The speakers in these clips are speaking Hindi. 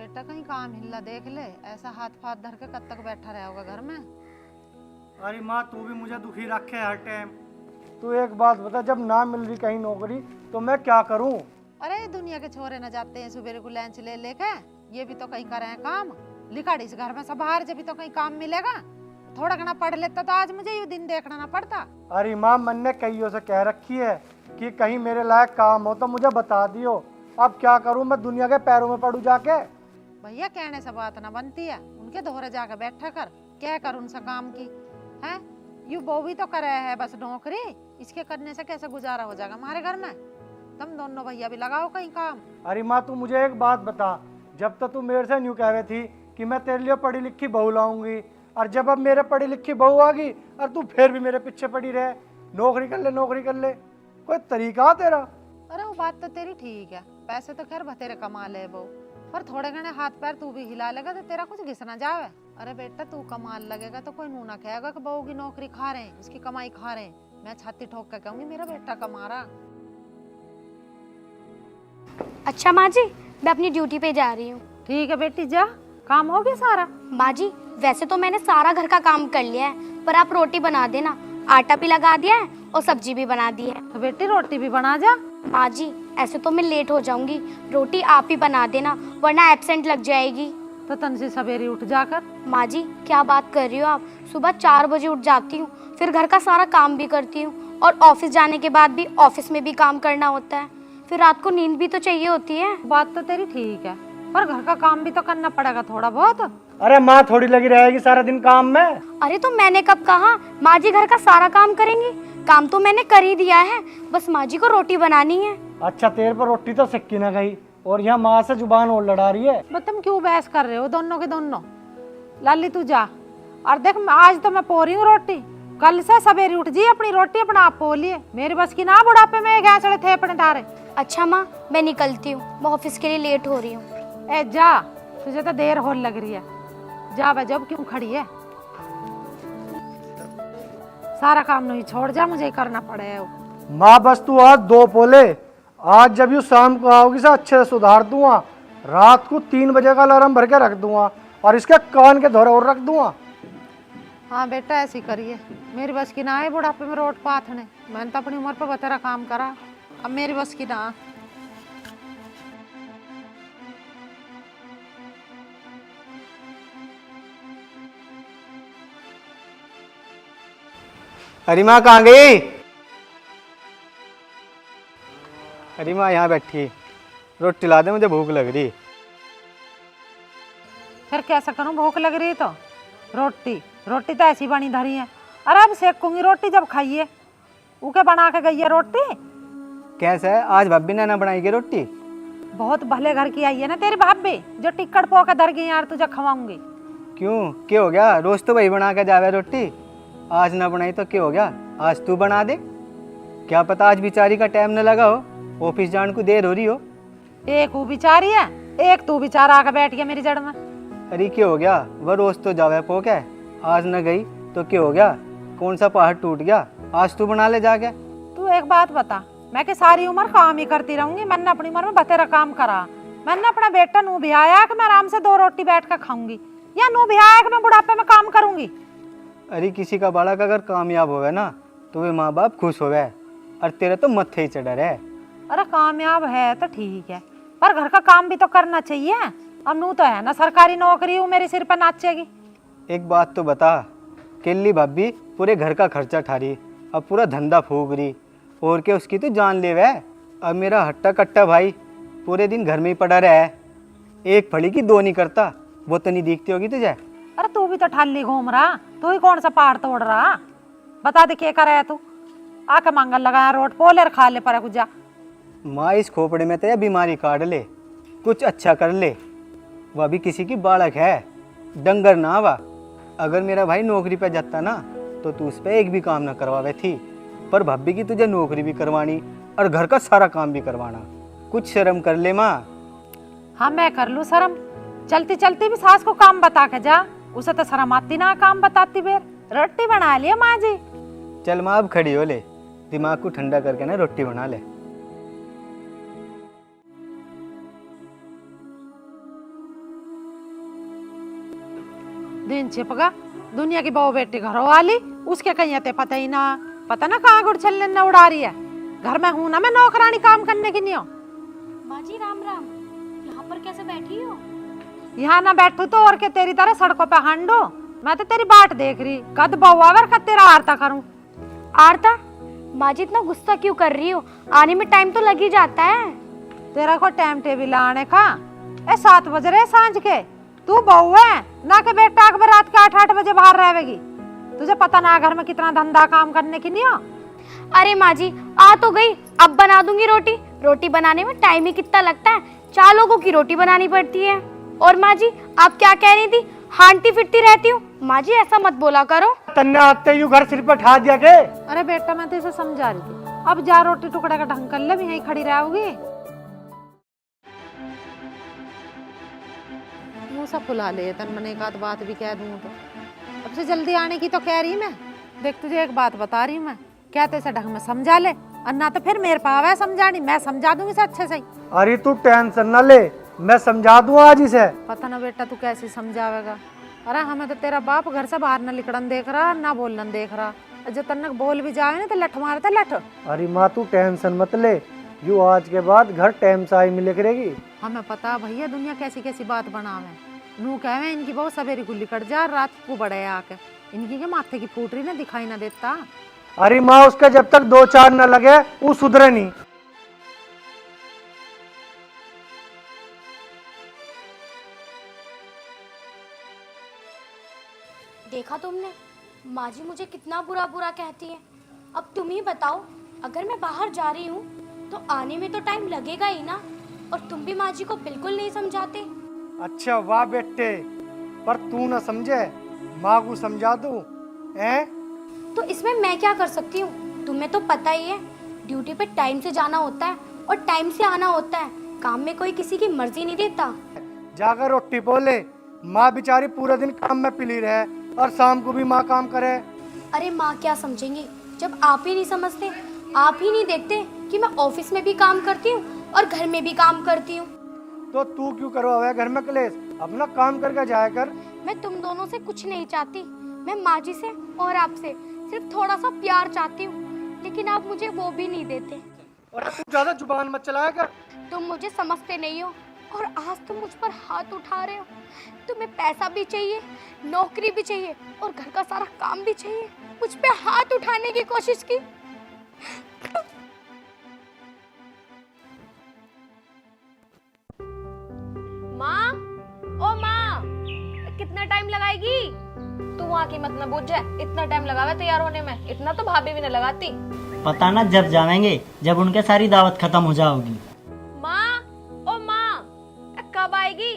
बेटा कहीं काम हिल्ला देख ले, ऐसा हाथ फाथ धर के कब तक बैठा रहोगा घर में। अरे माँ तू भी मुझे दुखी रखे हर टाइम। तू एक बात बता, जब ना मिल रही कहीं नौकरी तो मैं क्या करूँ? अरे दुनिया के छोरे न जाते हैं सुबह को लंच ले लेके, ये भी तो कहीं करे हैं काम। लिखाड़ी इस घर में सब बाहर जब भी तो कहीं काम मिलेगा। थोड़ा घना पढ़ लेता तो आज मुझे ये दिन देखना ना पड़ता। अरे माँ मन ने कईयों से कह रखी है कि कहीं मेरे लायक काम हो तो मुझे बता दियो। अब क्या करूँ, मैं दुनिया के पैरों में पड़ू जाके? भैया कहने से बात ना बनती है, उनके दोहरे जाकर बैठा कर, क्या कर उनसे काम की है। यू वो भी तो करे है बस नौकरी, इसके करने से कैसे गुजारा हो जाएगा हमारे घर में। तुम दोनों भैया भी लगाओ कहीं काम। अरे माँ तू मुझे एक बात बता, जब तक तू मेरे से न्यू कह रही थी कि मैं तेरे लिए पढ़ी लिखी बहू लाऊंगी, और जब अब मेरे पढ़ी लिखी बहू आ गई और तू फिर भी मेरे पीछे पड़ी रहे, नौकरी कर ले नौकरी कर ले, कोई तरीका तेरा? अरे वो बात तो तेरी ठीक है, पैसे तो खैर बतेरे कमा ले बहू, पर थोड़े घने हाथ पैर तू भी हिला लेगा तो तेरा कुछ घिस ना जावे। अरे बेटा तू कमाल लगेगा तो कोई नूना कहेगा कि बहू की नौकरी खा रहे हैं, उसकी कमाई खा रहे हैं। मैं छाती ठोक कर कहूंगी मेरा बेटा कमा रहा। अच्छा माँ जी, मैं अपनी ड्यूटी पे जा रही हूँ। ठीक है बेटी जा, काम हो गया सारा? माँ जी वैसे तो मैंने सारा घर का काम कर लिया है, पर आप रोटी बना देना। आटा भी लगा दिया है और सब्जी भी बना दी है। तो बेटी रोटी भी बना जा। माँ जी ऐसे तो मैं लेट हो जाऊंगी, रोटी आप ही बना देना वरना एब्सेंट लग जाएगी। तो तन से सवेरे उठ जाकर। माँ जी क्या बात कर रही हो आप, सुबह 4 बजे उठ जाती हूँ, फिर घर का सारा काम भी करती हूँ और ऑफिस जाने के बाद भी ऑफिस में भी काम करना होता है, फिर रात को नींद भी तो चाहिए होती है। बात तो तेरी ठीक है, पर घर का काम भी तो करना पड़ेगा थोड़ा बहुत। अरे माँ थोड़ी लगी रहेगी सारा दिन काम में? अरे तो मैंने कब कहा माँ जी घर का सारा काम करेंगी, काम तो मैंने कर ही दिया है, बस माँ जी को रोटी बनानी है। अच्छा तेरे पर रोटी तो सिक्की ना गई और यहाँ माँ से जुबान और लड़ा रही है। बस तुम क्यों बहस कर रहे हो दोनों के दोनों? लाली तू जा और देख, आज तो मैं पो रही हूँ रोटी, कल से सवेरे उठ जी अपनी रोटी अपना आप पो लिए। मेरे बस की ना बुढ़ापे में गैस थे अपने तारे। अच्छा माँ मैं निकलती हूँ, मैं ऑफिस के लिए लेट हो रही हूँ। ए जा, तुझे तो देर हो लग रही है, जा बे, जब क्यों खड़ी है? सारा काम नहीं छोड़ जा, मुझे ही करना पड़े। माँ बस तू आज 2 पोले, आज जब यू शाम को आओगी से अच्छे से सुधार दूंगा, रात को 3 बजे का अलार्म भर के रख दूंगा और इसके कान के धोरे और रख दूंगा। हाँ बेटा ऐसी करिए, मेरी बस की ना है बुढ़ापे में रोट पाथने। मैंने तो अपनी उम्र पर बतेरा काम करा, अब मेरी बस की ना। अरे माँ कहाँ गई? अरे माँ यहाँ बैठी, रोटी ला दे, मुझे भूख लग रही। फिर कैसा करूँ, भूख लग रही तो रोटी रोटी तो ऐसी बनी धरी है। अरे अब सेकूंगी रोटी जब खाइए, उके बना के गई है रोटी। कैसा है आज भाभी ने ना बनाई गई रोटी? बहुत भले घर की आई है ना तेरी भाभी, जो टिक्कड़ पो के धर गई यार, तुझे खवाऊंगी। क्यों, क्या हो गया? रोज तो वही बना के जावे रोटी, आज ना बनाई तो क्या हो गया? आज तू बना दे, क्या पता आज बेचारी का टाइम न लगा हो, ऑफिस जाने को देर हो रही हो। एक वो बिचारी है, एक तू बेचारा आके बैठ गया मेरी जड़ में। अरे क्या हो गया, वह रोज तो जावे पो के, आज न गई तो क्या हो गया? कौन सा पहाड़ टूट गया? आज तू बना ले जाके। तू एक बात बता, मैं कि सारी उम्र काम ही करती रहूंगी? मैंने अपनी उम्र में बतेरा काम करा, मैंने अपना बेटा नू भी आया कि मैं आराम से 2 रोटी बैठ कर खाऊंगी, या नू भी आया कि मैं बुढ़ापे में काम करूंगी? अरे किसी का बालक अगर कामयाब होवे ना तो वे माँ बाप खुश होवे, और तेरे तो मत्थे ही चढ़ा रहे। अरे कामयाब है तो ठीक है, पर घर का काम भी तो करना चाहिए। अब नू तो है ना सरकारी नौकरी, वो मेरे सिर पर नाचेगी। एक बात तो बता, केली भाभी पूरे घर का खर्चा ठारी, अब पूरा धंधा फूक रही, और क्या उसकी तो जान ले वह। अब मेरा हट्टा कट्टा भाई पूरे दिन घर में ही पड़ा रहा है, एक फली की 2 नहीं करता, वो तो नहीं दिखती होगी तुझे? अरे तू भी तो ठाली घूम रहा, तू ही कौन सा पहाड़ तोड़ रहा? बता दे क्या कर रहा है तू? आके मंगल लगाया रोड पोले खा ले पर जा। माँ इस खोपड़े में तो यह बीमारी काट ले, कुछ अच्छा कर ले, वह भी किसी की बालक है, डंगर ना वा। अगर मेरा भाई नौकरी पे जाता ना तो तू उस पर एक भी काम ना करवावे थी, पर भाभी की तुझे नौकरी भी करवानी और घर का सारा काम भी करवाना, कुछ शर्म कर ले माँ। हाँ मैं कर लूँ शर्म, चलती चलती भी सास को काम बता के जा, उसे तो शर्म आती ना काम बताती बेर। रोटी बना लिया माँ जी? चल माँ अब खड़ी हो ले, दिमाग को ठंडा करके ना रोटी बना ले। दिन छिपगा दुनिया की बहू बेटी घरों वाली उसके कहीं ते पता ना कहाँ गुड़ छल्ले न उड़ा रही है। घर में हूं ना मैं नौकरानी काम करने की नहीं हूँ। माँ जी राम राम, यहाँ पर कैसे बैठी हो? यहाँ ना बैठू तो और के तेरी तरह सड़कों पे हांडो। मैं तो तेरी बाट देख रही कद बहू आवर कद तेरा आरता करूं। आरता? माँ जी इतना गुस्सा क्यों कर रही हो? आने में टाइम तो लग ही जाता है। तेरा को टाइम टेबल आने का 7 बज रहे सांझ के। तू बहू है ना के बेटा अकबर रात के 8-8 बजे बाहर रहेगी। तुझे पता ना घर में कितना धंधा काम करने की नहीं हो। अरे माँ जी आ तो गई, अब बना दूंगी रोटी। रोटी बनाने में टाइम ही कितना लगता है, 4 लोगों की रोटी बनानी पड़ती है। और माँ जी आप क्या कह रही थी? हांडती फिरती रहती हूँ। माँ जी ऐसा मत बोला करो। तन्ने आते ही घर सिर पर ठा दिया के। अरे बेटा मैं तो इसे समझा रही थी, अब जा रोटी टुकड़े का ढंग कर ले, भी यहीं खड़ी रहोगी। मुँह सा फुला ले तन मन एक आध बात भी कह दूं तो। अब से जल्दी आने की तो कह रही मैं। देख तुझे एक बात बता रही हूँ मैं, क्या तो इसे ढंग में समझा ले, और ना तो फिर मेरे पाव है समझानी, मैं समझा दूंगी इसे अच्छे से। अरे तू टेंशन न ले, मैं समझा दूं आज इसे। पता ना बेटा तू कैसे समझावेगा। अरे हमें तो तेरा बाप घर से बाहर न निकलन देख रहा ना बोलन देख रहा। जो तन्नक बोल भी जाए ना तो लठ मारता लठ। अरे माँ तू टेंशन मत ले, यू आज के बाद घर टाइम से आई मिले करेगी। हमें पता भैया दुनिया कैसी कैसी बात बनावे। नू कहे इनकी बहुत सवेरी गुल्ली कट जा रात को बड़े आके इनकी के माथे की फूटरी ना दिखाई ना देता। अरे माँ उसका जब तक 2-4 न लगे वो सुधरे नहीं। देखा तुमने, माँ जी मुझे कितना बुरा बुरा कहती है। अब तुम ही बताओ, अगर मैं बाहर जा रही हूँ तो आने में तो टाइम लगेगा ही ना, और तुम भी माँ जी को बिल्कुल नहीं समझाते। अच्छा वाह बेटे, पर तू न समझे, माँ को समझा दूं हैं? तो इसमें मैं क्या कर सकती हूँ? तुम्हें तो पता ही है ड्यूटी पे टाइम से जाना होता है और टाइम से आना होता है। काम में कोई किसी की मर्जी नहीं देता। जाकर रोटी बोले, माँ बेचारी पूरे दिन काम में पिली रहे और शाम को भी माँ काम करे। अरे माँ क्या समझेंगी जब आप ही नहीं समझते, आप ही नहीं देखते कि मैं ऑफिस में भी काम करती हूँ और घर में भी काम करती हूँ। तो तू क्यों करवावे घर में क्लेश, अपना काम करके जाया कर। मैं तुम दोनों से कुछ नहीं चाहती, मैं माँ जी से और आपसे सिर्फ थोड़ा सा प्यार चाहती हूँ, लेकिन आप मुझे वो भी नहीं देते। और तू ज्यादा जुबान मत चलाया कर। तुम मुझे समझते नहीं हो और आज तुम मुझ पर हाथ उठा रहे हो। तुम्हें पैसा भी चाहिए, नौकरी भी चाहिए और घर का सारा काम भी चाहिए। मुझ पे हाथ उठाने की कोशिश की। माँ, ओ माँ, कितना टाइम लगाएगी? तू वहाँ की मत न बुझ जाए, इतना टाइम लगावे तैयार होने में, इतना तो भाभी भी न लगाती। पता ना जब जाएंगे जब उनके सारी दावत खत्म हो जाओगी। माँ, ओ माँ, कब आएगी?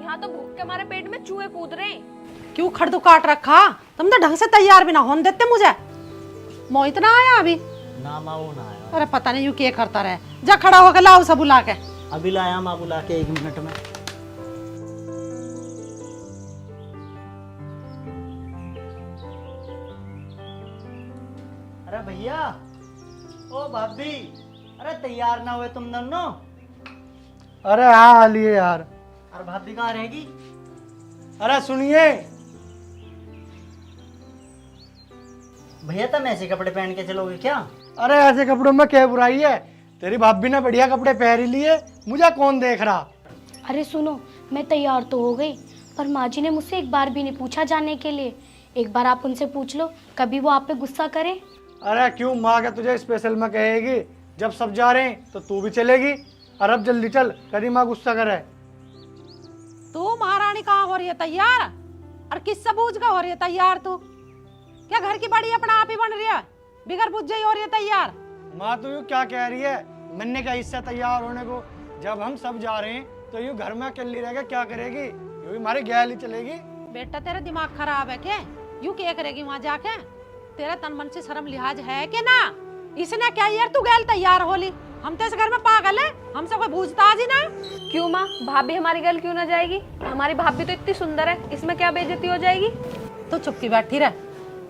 यहाँ तो भूख के मारे पेट में चूहे कूद रहे हैं। क्यों खड़दू काट रखा? तुम तो ढंग से तैयार भी ना होने देते मुझे। मोहित ना आया अभी? ना माँ वो ना आया। अरे पता नहीं यू क्या करता रहे। जा खड़ा होकर लाओ सब बुला के। अभी लाया माँ बुला के 1 मिनट में। अरे भैया, ओ भाभी, अरे तैयार ना हुए तुम दोनों? अरे हाँ लिए यार। और भाभी कहाँ रहेगी? अरे सुनिए भैया तुम ऐसे कपड़े पहन के चलोगे क्या? अरे ऐसे कपड़ों में क्या बुराई है, तेरी भाभी ने बढ़िया कपड़े पहन लिए, मुझे कौन देख रहा। अरे सुनो, मैं तैयार तो हो गई, पर माँ जी ने मुझसे एक बार भी नहीं पूछा जाने के लिए। एक बार आप उनसे पूछ लो, कभी वो आप पे गुस्सा करे। अरे क्यों, माँ के तुझे स्पेशल में कहेगी, जब सब जा रहे हैं तो तू भी चलेगी। और अब जल्दी चल, कभी माँ गुस्सा करे। तू महारानी कहाँ हो रही है तैयार? और किस सबूत का हो रही है तैयार? तू क्या घर की बड़ी अपना आप ही बन रही है? बिगर बुझे ही हो रही है तैयार। माँ तू यू क्या कह रही है, मन्ने का हिस्सा तैयार होने को? जब हम सब जा रहे हैं तो यू घर में अकेली रहेगा, क्या करेगी? यू हमारे गैल ही चलेगी। बेटा तेरा दिमाग खराब है क्या? यू क्या करेगी वहाँ जाके? तेरा तन मन से शर्म लिहाज है कि ना? इसने क्या यार तू गैल तैयार हो ली? हम तो इस घर में पागल है, हमसे कोई पूछताछ ही ना। क्यों माँ, भाभी हमारी गल क्यों ना जाएगी? हमारी भाभी तो इतनी सुंदर है, इसमें क्या बेइज्जती हो जाएगी? तू चुपकी बैठी रह।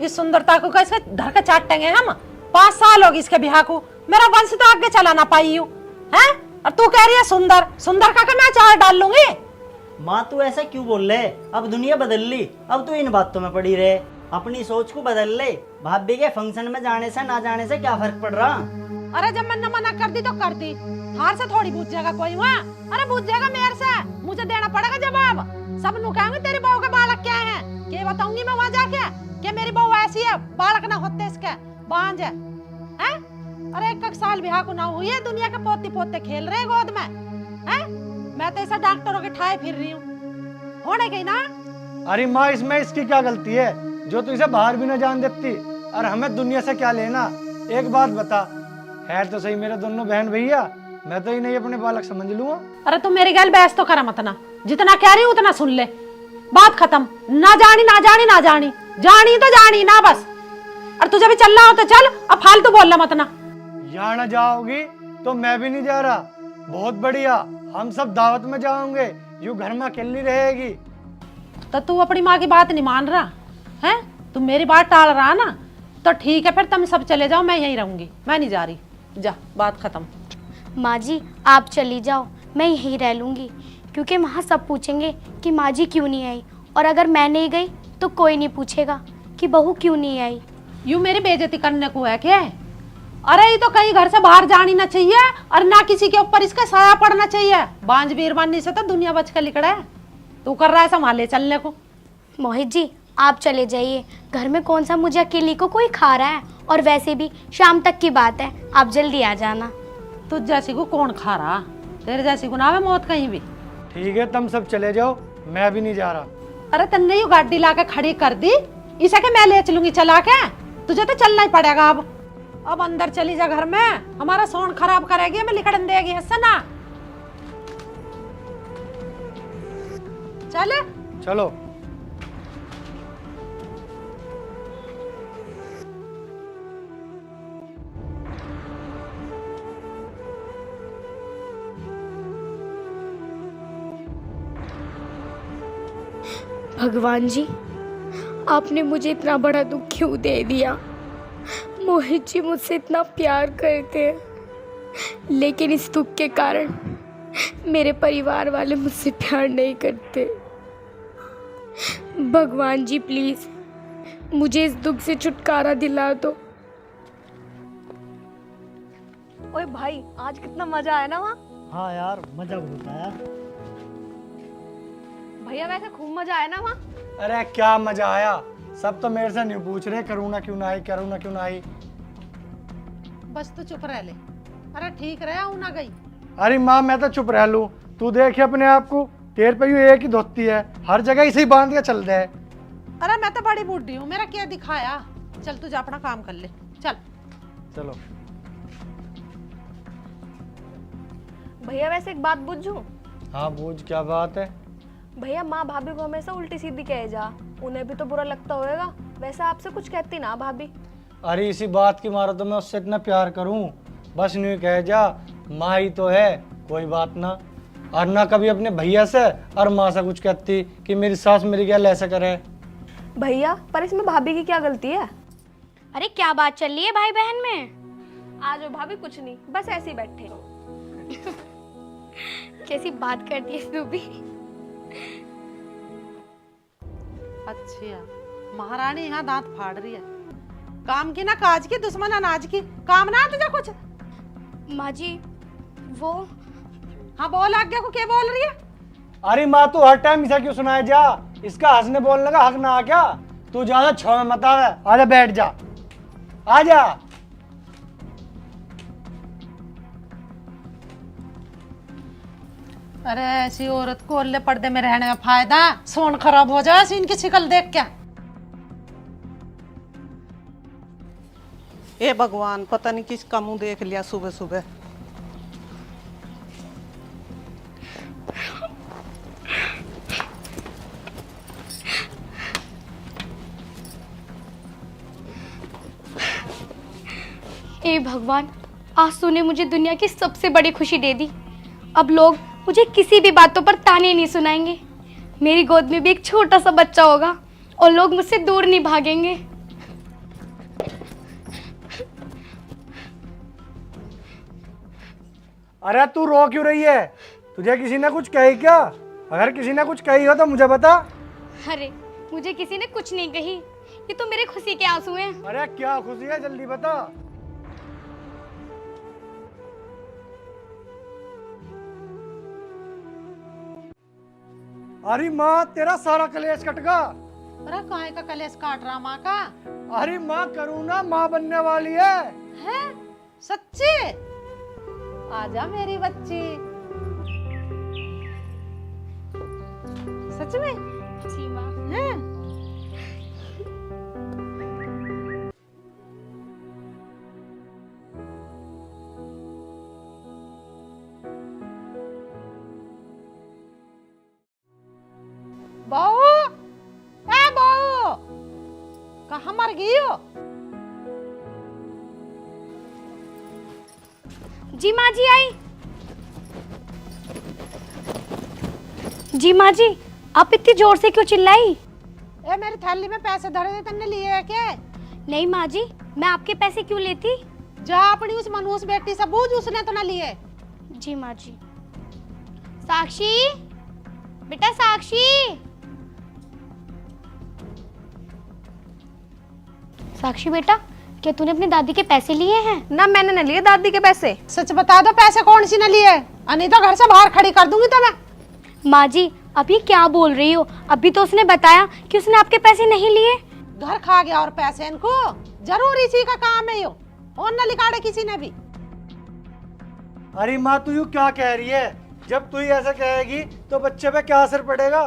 इस सुंदरता को कैसे धर के चाटेंगे हम? 5 साल होगी इसके ब्याह को, मेरा वंश तो आगे चला ना पाई हूँ है। और तू कह रही है सुंदर सुंदर का मैं चार डाल लूंगी। माँ तू ऐसा क्यों बोल रहे? अब दुनिया बदल ली, अब तू इन बातों में पड़ी रहे। अपनी सोच को बदल ले। भाभी के फंक्शन में जाने से ना जाने से क्या फर्क पड़ रहा? अरे जब मैंने मना कर दी तो कर दी, थार से थोड़ी पूछ जाएगा कोई वहाँ। अरे पूछ जाएगा मेरे से, मुझे देना पड़ेगा जवाब। सब नु कहेंगे तेरी बहू के बालक क्या है, क्या बताऊंगी मैं वहाँ जाके कि मेरी बहू ऐसी है, बालक ना होते इसके, बांझ है, हैं? अरे एक साल ब्याह को ना हुई है, दुनिया के पोते पोते खेल रहे हैं गोद में, हैं? मैं तो ऐसा डॉक्टरों के ठाए फिर रही हूँ, होने गई ना। अरे माँ, इसमें इसकी क्या गलती है जो तू इसे बाहर भी ना जान देती? और हमें दुनिया से क्या लेना? एक बात बता, है तो सही मेरे दोनों बहन भैया, मैं तो ही नहीं अपने बालक समझ लूंगा। अरे तुम मेरी गल बहस तो करा मत ना, जितना कह रही हूँ उतना सुन ले, बात खत्म। ना जानी ना जानी ना जानी, जानी तो जानी ना बस। और तुझे भी चलना हो तो चल, अब फालतू बोलना मत ना। यहाँ ना जाओगी तो मैं भी नहीं जा रहा। बहुत बढ़िया, हम सब दावत में जाओगे, यूं घर में अकेली रहेगी। तो तू अपनी माँ की बात नहीं मान रहा है, तू मेरी बात टाल रहा ना, तो ठीक है फिर तुम सब चले जाओ, मैं यहीं रहूंगी, मैं नहीं जा रही। जा, बात खत्म। माँ जी आप चली जाओ, मैं यहीं रह लूँगी, क्योंकि वहाँ सब पूछेंगे कि माँ जी क्यों नहीं आई, और अगर मैं नहीं गई तो कोई नहीं पूछेगा कि बहू क्यों नहीं आई। यूं मेरी बेइज्जती करने को है क्या? अरे ये तो कहीं घर से बाहर जानी ना चाहिए, और ना किसी के ऊपर इसका साया पड़ना चाहिए। बांझ बीरबानी से तो दुनिया बच कर लिकड़ा है, तू कर रहा है संभाले चलने को। मोहित जी आप चले जाइए, घर में कौन सा मुझे अकेली को कोई खा रहा है, और वैसे भी शाम तक की बात है, आप जल्दी आ जाना। तुझ जैसी को कौन खा रहा? तेरे जैसी को ना है मौत कहीं भी। ठीक है, तुम सब चले जाओ, मैं भी नहीं जा रहा। अरे तन्ने यू गाड़ी ला के खड़ी कर दी, इसे के मैं ले चलूंगी चला के, तुझे तो चलना ही पड़ेगा। अब अंदर चली जा घर में, हमारा सोन खराब करेगी, मैं लिखड़न देगी हिस्सा ना। चल चलो। भगवान जी आपने मुझे इतना बड़ा दुख क्यों दे दिया? मोहित जी मुझसे इतना प्यार करते हैं, लेकिन इस दुख के कारण मेरे परिवार वाले मुझसे प्यार नहीं करते। भगवान जी प्लीज मुझे इस दुख से छुटकारा दिला दो। ओए भाई आज कितना मजा आया ना वहाँ। हाँ यार, मजा बहुत आया। भैया वैसे खूब मजा आया ना वहाँ। अरे क्या मजा आया, सब तो मेरे से नहीं पूछ रहे करूँ ना क्यों ना आई, करूँ ना क्यों ना आई। बस तू चुप रह ले। अरे ठीक रहे हूं ना गई। अरे माँ मैं तो चुप रह लूँ, तू देखे अपने आप को, तेरे पे यूं एक ही धोती है, हर जगह इसी बांध के चल रहे है। अरे मैं तो बड़ी बूढ़ी हूँ, मेरा क्या दिखाया। चल तू जा अपना काम कर ले, चल। चलो। भैया वैसे एक बात पूछूं? हाँ बूझ, क्या बात है? भैया माँ भाभी को हमेशा उल्टी सीधी कहे जा, उन्हें भी तो बुरा लगता होगा। वैसे आपसे कुछ कहती ना भाभी? अरे इसी बात की मारो तो मैं उससे इतना प्यार करूं, बस नहीं कह जा, माँ ही तो है, कोई बात ना। और ना कभी अपने भैया से और माँ से कुछ कहती कि मेरी सास मेरी क्या ऐसा करे। भैया पर इसमें भाभी की क्या गलती है? अरे क्या बात चल रही है भाई बहन में? आज भाभी कुछ नहीं, बस ऐसे ही बैठे हो। कैसी बात करती है तू भी। अच्छा महारानी यहाँ दांत फाड़ रही है, काम की ना काज की, दुश्मन अनाज की। काम ना तुझे कुछ? माँ जी वो। हाँ बोल, आज्ञा को क्या बोल रही है? अरे माँ तू हर टाइम इसे क्यों सुनाए जा, इसका हंसने बोलने का हक ना आ क्या? तू ज्यादा छो में मत आवे, आजा बैठ जा, आजा। अरे ऐसी औरत को ओले पर्दे में रहने में फायदा, सोन खराब हो जाए इनकी शिकल देख क्या। ए भगवान, पता नहीं किसका मुंह देख लिया सुबह सुबह। हे भगवान, आज तूने मुझे दुनिया की सबसे बड़ी खुशी दे दी। अब लोग मुझे किसी भी बातों पर ताने नहीं सुनाएंगे। मेरी गोद में भी एक छोटा सा बच्चा होगा और लोग मुझसे दूर नहीं भागेंगे। अरे तू रो क्यों रही है? तुझे किसी ने कुछ कही क्या? अगर किसी ने कुछ कही हो तो मुझे बता। अरे मुझे किसी ने कुछ नहीं कही, ये तो मेरे खुशी के आंसू हैं। अरे क्या खुशी है, जल्दी बता। अरे माँ तेरा सारा कलेश कट गया। अरे काहे का कलेश काट रहा माँ का? अरे माँ करुणा माँ बनने वाली है। है सच्ची? आजा मेरी बच्ची। सच में? जी माँ। है? बहू, ए बहू, कहाँ मर गई हो? जी माँ जी आई। जी माँ जी, आप इतनी जोर से क्यों चिल्लाई? ए मेरी थैली में पैसे धरे थे, तुमने लिए है क्या? नहीं माँ जी, मैं आपके पैसे क्यों लेती? जा अपनी उस मनहूस बेटी से बूझ, उसने तो ना लिए। जी माँ जी। साक्षी, बेटा साक्षी। साक्षी बेटा, क्या तूने अपनी दादी के पैसे लिए हैं? ना मैंने न लिए दादी के पैसे। सच बता दो, पैसे कौन सी ने लिए? अनीता घर से बाहर खड़ी कर दूंगी तुम्हें। माँ जी, अब ये क्या बोल रही हो? अभी तो उसने बताया कि उसने आपके पैसे नहीं लिए। घर खा गया और पैसे इनको जरूर इसी का काम है, यो और न लिखाड़े किसी ने भी। अरे माँ तू यूँ क्या कह रही है? जब तू ही ऐसा कहेगी तो बच्चे पे क्या असर पड़ेगा?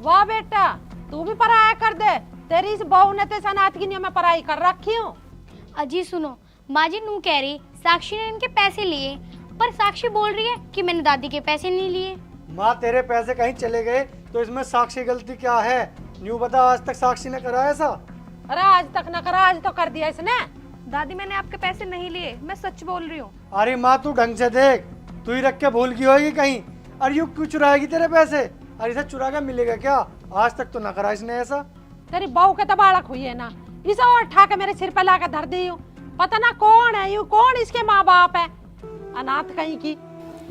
वाह बेटा, तू भी पढ़ाया कर दे। तेरी इस बहू ने तो सनात की में पढ़ाई कर रखी हूँ। अजी सुनो, माँ जी नू कह रही साक्षी ने इनके पैसे लिए, पर साक्षी बोल रही है कि मैंने दादी के पैसे नहीं लिए। माँ तेरे पैसे कहीं चले गए तो इसमें साक्षी गलती क्या है? न्यू बता, आज तक साक्षी ने करा ऐसा? अरे आज तक न करा, आज तो कर दिया इसने। दादी मैंने आपके पैसे नहीं लिए, मैं सच बोल रही हूँ। अरे माँ तू ढंग से देख, तू ही रख के भूल गई होगी कहीं। अरे यूँ क्यों चुराएगी तेरे पैसे? अरे इसे चुरा के मिलेगा क्या? आज तक तो न करा इसने ऐसा। तेरी बहू के तो बालक हुई है ना, इसे और उठा के मेरे सिर पे ला के धर दी हूँ। पता ना कौन है यू, कौन इसके माँ बाप है, अनाथ कहीं की।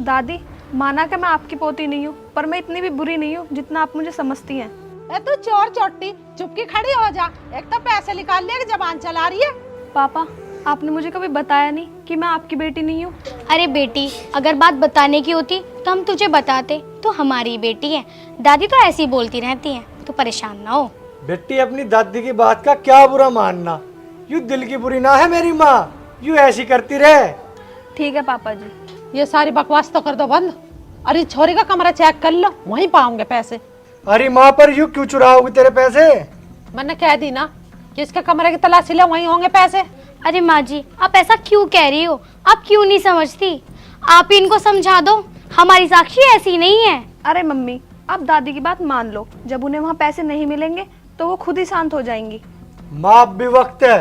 दादी, माना कि मैं आपकी पोती नहीं हूँ, पर मैं इतनी भी बुरी नहीं हूँ जितना आप मुझे समझती हैं। ए तू चोर चोटी, चुपकी खड़ी हो जा। एक तो पैसे निकाल लिया, जबान चला रही है। पापा, आपने मुझे कभी बताया नहीं कि मैं आपकी बेटी नहीं हूँ। अरे बेटी, अगर बात बताने की होती तो हम तुझे बताते, तो हमारी बेटी है। दादी तो ऐसी बोलती रहती है, तो परेशान ना हो। बेटी अपनी दादी की बात का क्या बुरा मानना, यू दिल की बुरी ना है मेरी माँ, यू ऐसी करती रहे। ठीक है पापा जी। ये सारी बकवास तो कर दो बंद। अरे छोरी का कमरा चेक कर लो, वहीं पाऊंगे पैसे। अरे माँ पर यू क्यों चुराओगी तेरे पैसे? मैंने कह दी ना कि इसके कमरे की तलाशी ले, वहीं होंगे पैसे। अरे माँ जी, आप ऐसा क्यों कह रही हो? आप क्यों नहीं समझती? आप इनको समझा दो, हमारी साक्षी ऐसी नहीं है। अरे मम्मी, आप दादी की बात मान लो। जब उन्हें वहाँ पैसे नहीं मिलेंगे तो वो खुद ही शांत हो जाएंगी। माँ अब भी वक्त है,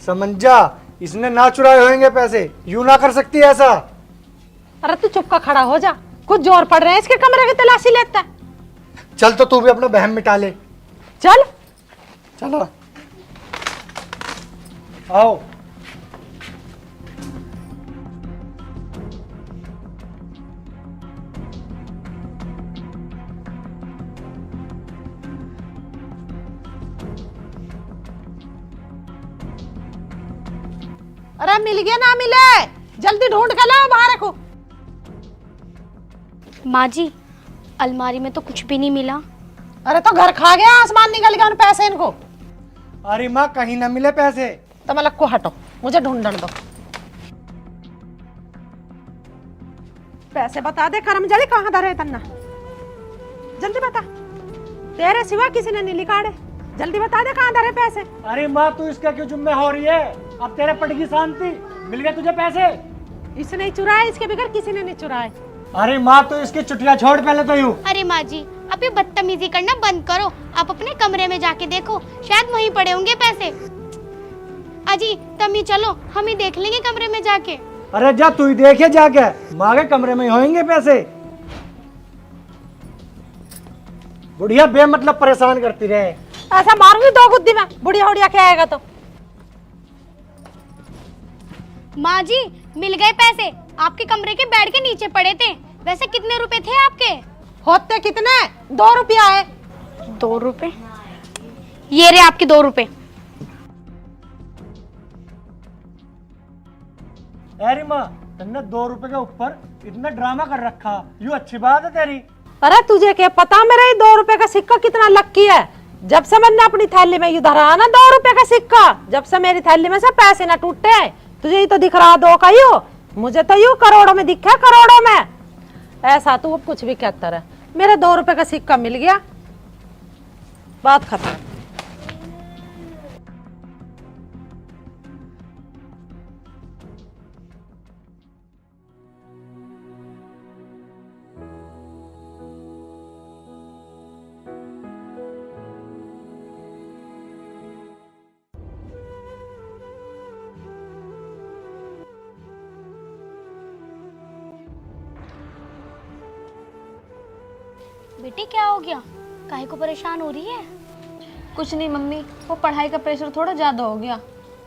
समझ जा। इसने ना चुराए होंगे पैसे, यू ना कर सकती ऐसा। अरे तू चुप का खड़ा हो जा, कुछ जोर पड़ रहे हैं इसके कमरे की तलाशी लेता है। चल तो तू भी अपना बहम मिटा ले। चल चलो आओ। अरे मिल गया ना मिले, जल्दी ढूंढ के लाओ, बाहर रखो। माँ जी, अलमारी में तो कुछ भी नहीं मिला। अरे तो घर खा गया, आसमान निकल गया उन पैसे इनको। अरे माँ कहीं ना मिले पैसे। तो मलक को हटो, मुझे ढूंढने दो। पैसे बता दे करमजड़ी, कहाँ धरे तन्ना, जल्दी बता। तेरे सिवा किसी ने नहीं निकाले, जल्दी बता दे कहाँ धरे पैसे। अरे माँ तू इसका क्यों जुम्मे हो रही है? अब तेरे पड़ेगी शांति। मिल गए तुझे पैसे? इसने ही चुराए, इसके बगैर किसी ने नहीं चुराए। अरे माँ तो इसकी चुटिया छोड़ पहले तो यूं। अरे माँ जी, अब ये बदतमीजी करना बंद करो। आप अपने कमरे में जाके देखो, शायद वहीं पड़े होंगे पैसे। अजी तुम ही चलो, हम ही देख लेंगे कमरे में जाके। अरे जा तू ही देखे जाके, माँ के कमरे में ही होंगे पैसे। बुढ़िया बेमतलब परेशान करती रहे। ऐसा मारूंगी दो गुद्दी में, बुढ़िया उड़िया क्या आएगा तो। माँ जी, मिल गए पैसे, आपके कमरे के बेड के नीचे पड़े थे। वैसे कितने रुपए थे आपके? होते कितने? 2 रुपया है। 2 रुपए? ये रे आपके 2 रुपए। अरे माँ, तुमने 2 रुपए के ऊपर इतना ड्रामा कर रखा, यूँ अच्छी बात है तेरी। अरे तुझे क्या पता मेरा ये 2 रुपए का सिक्का कितना लक्की है। जब से मैंने अपनी थैली में इधर आना 2 रुपए का सिक्का, जब से मेरी थैली में से पैसे ना टूटे हैं, तुझे ही तो दिख रहा 2 का यूं, मुझे तो यूं करोड़ों में दिखा, करोड़ों में। ऐसा तू अब कुछ भी कहता रहे, मेरे 2 रुपए का सिक्का मिल गया, बात खत्म। बेटी क्या हो गया, काहे को परेशान हो रही है? कुछ नहीं मम्मी, वो पढ़ाई का प्रेशर थोड़ा ज्यादा हो गया।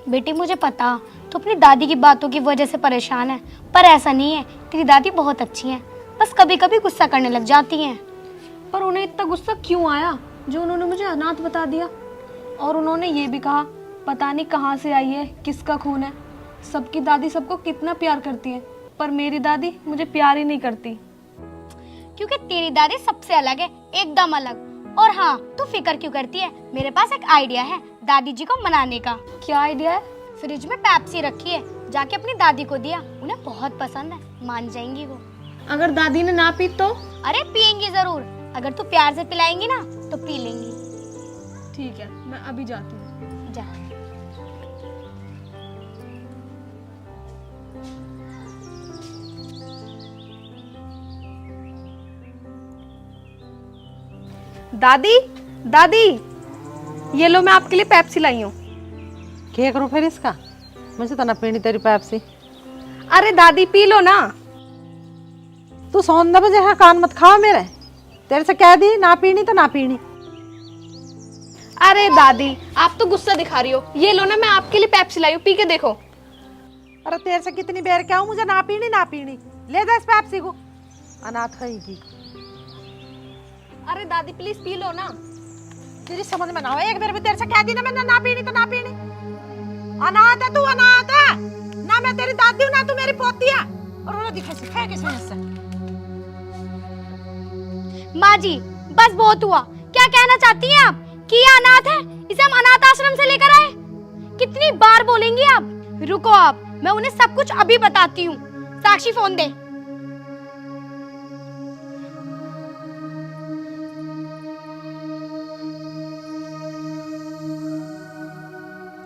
बेटी मुझे पता तो अपनी दादी की बातों की वजह से परेशान है, पर ऐसा नहीं है, तेरी दादी बहुत अच्छी हैं, बस कभी कभी गुस्सा करने लग जाती हैं। पर उन्हें इतना गुस्सा क्यों आया जो उन्होंने मुझे अनाथ बता दिया? और उन्होंने ये भी कहा पता नहीं कहाँ से आई है, किसका खून है। सबकी दादी सबको कितना प्यार करती है, पर मेरी दादी मुझे प्यार ही नहीं करती। क्योंकि तेरी दादी सबसे अलग है, एकदम अलग। और हाँ, तू फिक्र क्यों करती है, मेरे पास एक आइडिया है दादी जी को मनाने का। क्या आइडिया है? फ्रिज में पेप्सी रखी है, जाके अपनी दादी को दिया, उन्हें बहुत पसंद है, मान जाएंगी वो। अगर दादी ने ना पी तो? अरे पियेंगी जरूर, अगर तू प्यार से पिलाएंगी ना तो पी लेंगी। ठीक है, मैं अभी जाती हूँ। जा। दादी, दादी, ये लो मैं आपके लिए पेप्सी लाई हूँ। क्या करूं फिर इसका, मुझे तो ना पीनी तेरी पेप्सी। अरे दादी पी लो ना। तू सौंदे बजे हाँ कान मत खाओ मेरे, तेरे से कह दी ना पीनी तो ना पीनी। अरे दादी आप तो गुस्सा दिखा रही हो, ये लो ना मैं आपके लिए पेप्सी लाई हूँ, पी के देखो। अरे तेरे से कितनी बेर क्या हूं, मुझे ना पीनी ना पीनी, ले जा इस पेप्सी को, अनाथ है की। अरे दादी प्लीज पी लो ना। तेरी समझ में ना हो, एक बार भी तेरे से कह दी ना मैंने ना पीनी तो ना पीनी। अनाथ है तू, अनाथ है ना, मैं तेरी दादी हूं ना तू मेरी पोती है। और उन्हें दिखे सिखाए किस वजह से। माँ जी बस बहुत हुआ, क्या कहना चाहती हैं आप कि ये अनाथ है, इसे हम अनाथ आश्रम से लेकर आए? कितनी बार बोलेंगी आप? रुको आप, मैं उन्हें सब कुछ अभी बताती हूँ। साक्षी फोन दे।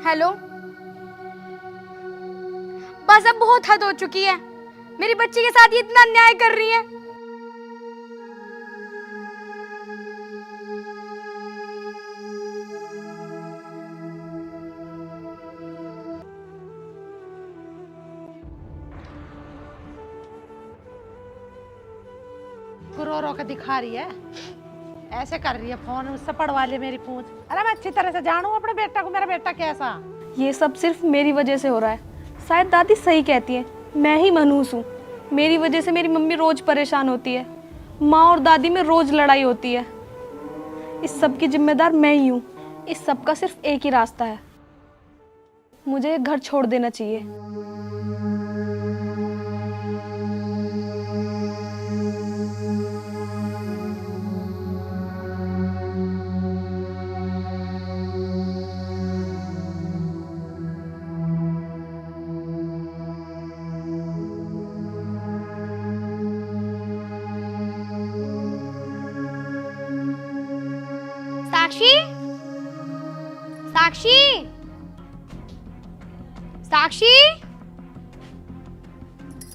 हेलो, बस अब बहुत हद हो चुकी है, मेरी बच्ची के साथ ये इतना अन्याय कर रही है। रो रो के दिखा रही है, ऐसे कर रही है फोन, उससे पढ़वा ले मेरी पूंछ। अरे मैं अच्छी तरह से जानू अपने बेटा को, मेरा बेटा कैसा। ये सब सिर्फ मेरी वजह से हो रहा है। शायद दादी सही कहती है, मैं ही मनहूस हूँ। मेरी वजह से मेरी मम्मी रोज परेशान होती है, माँ और दादी में रोज लड़ाई होती है। इस सब की जिम्मेदार मैं ही हूँ। इस सब का सिर्फ एक ही रास्ता है, मुझे ये घर छोड़ देना चाहिए। साक्षी, साक्षी, साक्षी,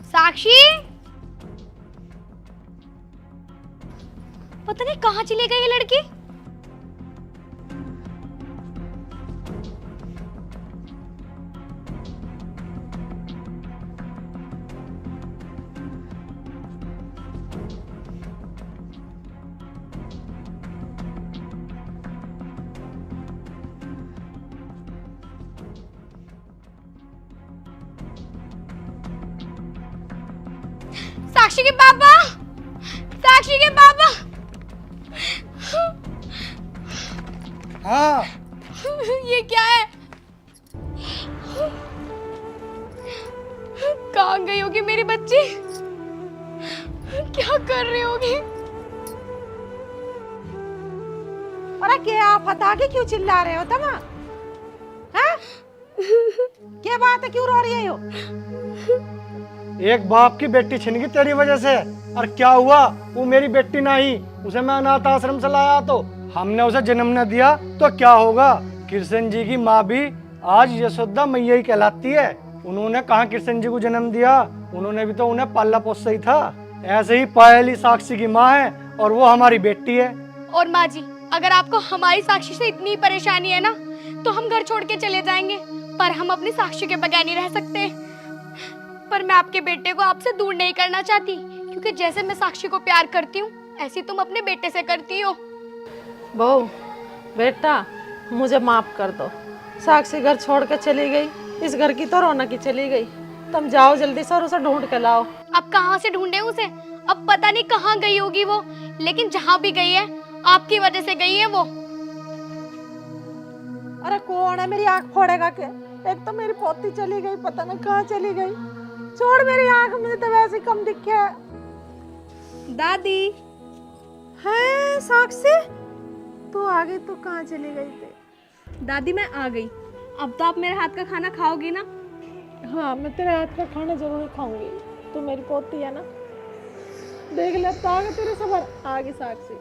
साक्षी, पता नहीं कहाँ चली गई ये लड़की। साक्षी के पापा, साक्षी के पापा। हाँ ये क्या है? कहाँ गई होगी मेरी बच्ची? क्या कर रही होगी? अरे क्या आप बता के क्यों चिल्ला रहे हो तुम? हैं? क्या बात है, क्यों रो रही हो? एक बाप की बेटी छिन गई तेरी वजह से। और क्या हुआ, वो मेरी बेटी नहीं, उसे मैं अनाथ आश्रम से लाया तो हमने उसे जन्म न दिया तो क्या होगा। कृष्ण जी की माँ भी आज यशोदा मैया ही कहलाती है। उन्होंने कहाँ कृष्ण जी को जन्म दिया, उन्होंने भी तो उन्हें पाला पोसा ही था। ऐसे ही पायली साक्षी की माँ है और वो हमारी बेटी है। और माँ जी, अगर आपको हमारी साक्षी से इतनी परेशानी है ना, तो हम घर छोड़ के चले जाएंगे, पर हम अपनी साक्षी के बगैर नहीं रह सकते। पर मैं आपके बेटे को आपसे दूर नहीं करना चाहती, क्योंकि जैसे मैं साक्षी को प्यार करती हूँ, ऐसी तुम अपने बेटे से करती हो। बहू बेटा, मुझे माफ कर दो। साक्षी घर छोड़ के चली गई, इस घर की तो रौनक ही चली गई। तुम जाओ जल्दी से और उसे ढूंढ के लाओ। अब कहाँ से ढूंढे उसे? अब पता नहीं कहाँ गई होगी वो, लेकिन जहाँ भी गई है आपकी वजह से गई है वो। अरे कौन है मेरी आंख फोड़ेगा के? एक तो मेरी पोती चली गई, पता नहीं कहाँ चली गई। छोड़ मेरी आंख, मुझे तो वैसे कम दिखे है। दादी, है साक्षी, तू आ गई? तू कहाँ चली गई थी? दादी मैं आ गई। अब तो आप मेरे हाथ का खाना खाओगी ना? हाँ, मैं तेरे हाथ का खाना जरूर खाऊंगी। तू मेरी पोती है ना। देख ले, अब तो आ गई तेरे सबर। आ गई साक्षी।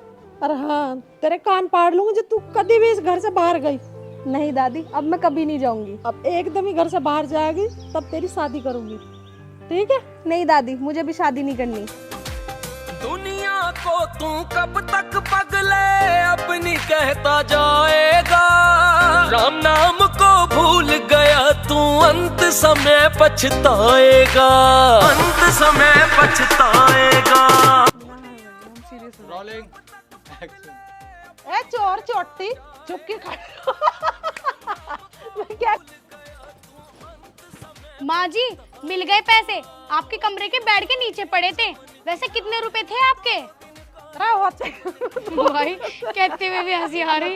अरे हाँ, तेरे कान पाड़ लूंगी जो तू कभी भी इस घर से बाहर गई। नहीं दादी, अब मैं कभी नहीं जाऊंगी। अब एकदम ही घर से बाहर जाएगी तब तेरी शादी करूंगी, ठीक है? नहीं दादी, मुझे भी शादी नहीं करनी। दुनिया को तू कब तक पगले अपनी कहता जाएगा। राम नाम को भूल गया तू, अंत समय पछताएगा, अंत समय पछताएगा। ए चोर चोटी, चुप के खड़ी। मैं क्या? माँ जी, मिल गए पैसे। आपके कमरे के बेड के नीचे पड़े थे। वैसे कितने रुपए थे आपके? अरे भाई कहते हुए भी हंसी आ रही।